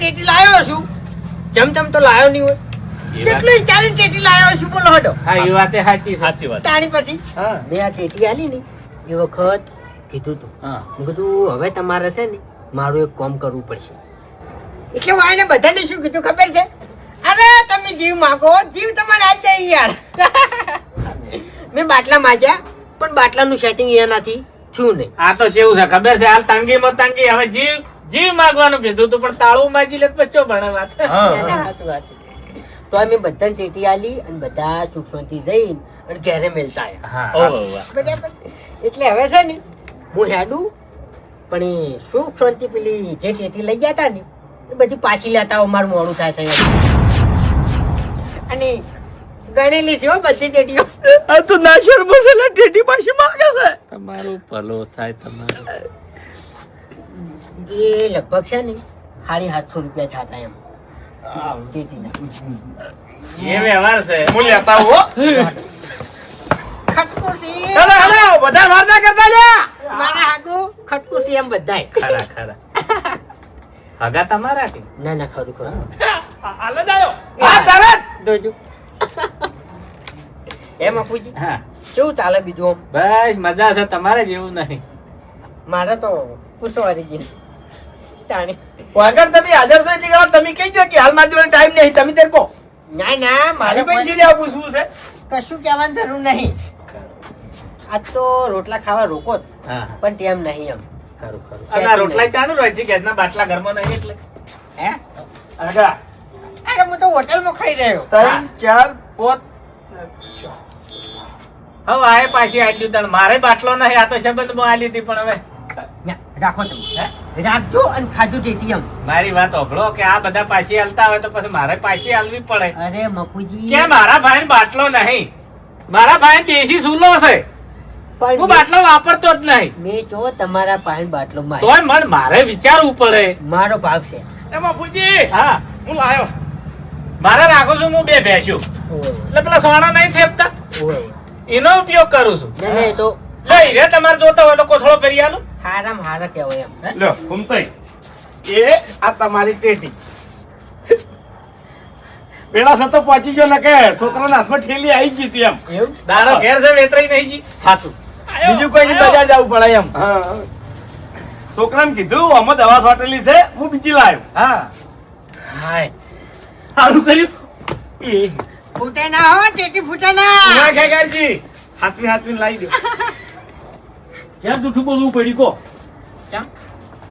ટેટી લાવ્યો છું જમજમ તો લાવ્યો નહીં હોય કેટલી ચાલી ટેટી લાવ્યો છું બોલો હડો હા એ વાત સાચી વાત તાણી પછી હા મેં આ ટેટી આલી ને એ વખત કીધું તું હા મેં કીધું હવે તમારે છે ને મારું એક કામ કરવું પડશે એટલે વાયને બધાને શું કીધું ખબર છે અરે તમે જીવ માંગો જીવ તમારે આવી જાય યાર મેં બાટલા માંજ્યા પણ બાટલાનું સેટિંગ એનાથી છું નહીં આ તો કેવું છે ખબર છે હાલ તંગીમાં તંગી હવે જીવ માગવાનું કીધું તું પણ તાળું માજી લે બચ્ચો ભણે વાત તો અમે બધાને ટેટી આલી અને બધા સુખ શાંતિ જઈને અને ઘરે મેલતા આવ્યા બરાબર એટલે હવે છે ને હું હેડું પણ એ સુખ શાંતિ પેલી જે ટેટી લઈ ગયા હતા ને એ બધી પાછી લેતા મારું મોડું થાય છે અને ગણેલી છે હો બધી ટેટીઓ આ તો નાશર મસાલા ટેટી પાછી માંગે છે તમારું ભલો થાય તમારું એ લગભગ છે ને 750 રૂપિયા થતા એમ ટેટીના એ વ્યવહાર છે હું લેતા હો ખટકુસી હેલો બધા વાર્તા કરતા લ્યા મારા હાગુ ખટકુસી એમ બધાય ખરા હગા તમારા કે ના ના ખરું ખરું હાલો જાયો હા તરત દોજો એમ અપુજી હા કેવું ચાલે બીજું આમ બસ મજા છે તમારે જેવું નહીં મારે તો પૂછવારી ગઈ તાણે વગર તમે હાજર છો એટલે તમે કહી દો કે હાલ મારી જોડે ટાઈમ નહીં તમે તેર કો ના ના મારે મારી પૈસા લેવા પૂછવું છે કશું કહેવાની જરૂર નહીં આજ તો રોટલા ખાવા રોકો જ હા પણ ટેમ નહીં એમ ખરું અને આ રોટલા ચાલુ રહે છે ગેસના બાટલા ઘરમાં નહીં એટલે હે આગળ અરે હું તો હોટલમાં ખાઈ રહ્યો 3 4 5 હવે આય પાછી આટલી તણ મારે બાટલો નહીં આ તો શબ્દમાં આલી હતી પણ હવે રાખો તમે રાખજો અને ખાજો ટેટી એમ મારી વાત ઓભળો કે આ બધા પાછી હાલતા હોય તો પછી મારે પાછી હાલવી પડે અરે મફુજી કે મારા ભાઈ બાટલો નહીં મારા ભાઈ દેશી સૂલો છે હું બાટલો વાપરતો જ નહીં મેં જો તમારા પાણી બાટલો માં તોય મન મારે વિચારવું પડે મારો ભાગ છે એમાં પૂછી હા હું લાયો મારે રાખું છું હું 2 ભેંસ્યું એટલે પેલા સોના નહીં થેપતા ઓય એનો ઉપયોગ કરું છું ના ના એ તો લઈ રે તમારે જોતો હોય તો કોથળો ફેરી આલું હારામ હારા કહેવાય એમ લ્યો ઘૂમતાઈ એ આ તમારી ટેટી પેલા સતો પહોંચી ગયો ને કે છોકરાના હાથમાં ઠેલી આવી ગઈ હતી એમ એવું દાડો ઘેર છે વેતરાઈ નહીં જી હાચું બીજું કોઈ બજાર જવું પડે એમ છોકરાને કીધું આમાં દવા છોટેલી છે હું બીજી લાવ્યો હા હાય સારું કર્યું એ ફૂટે ના હો ટેટી ફૂટે ના ઉભા ખેગારજી હાથવી લાવી દો ક્યાં જૂઠું બોલવું પડી કો કેમ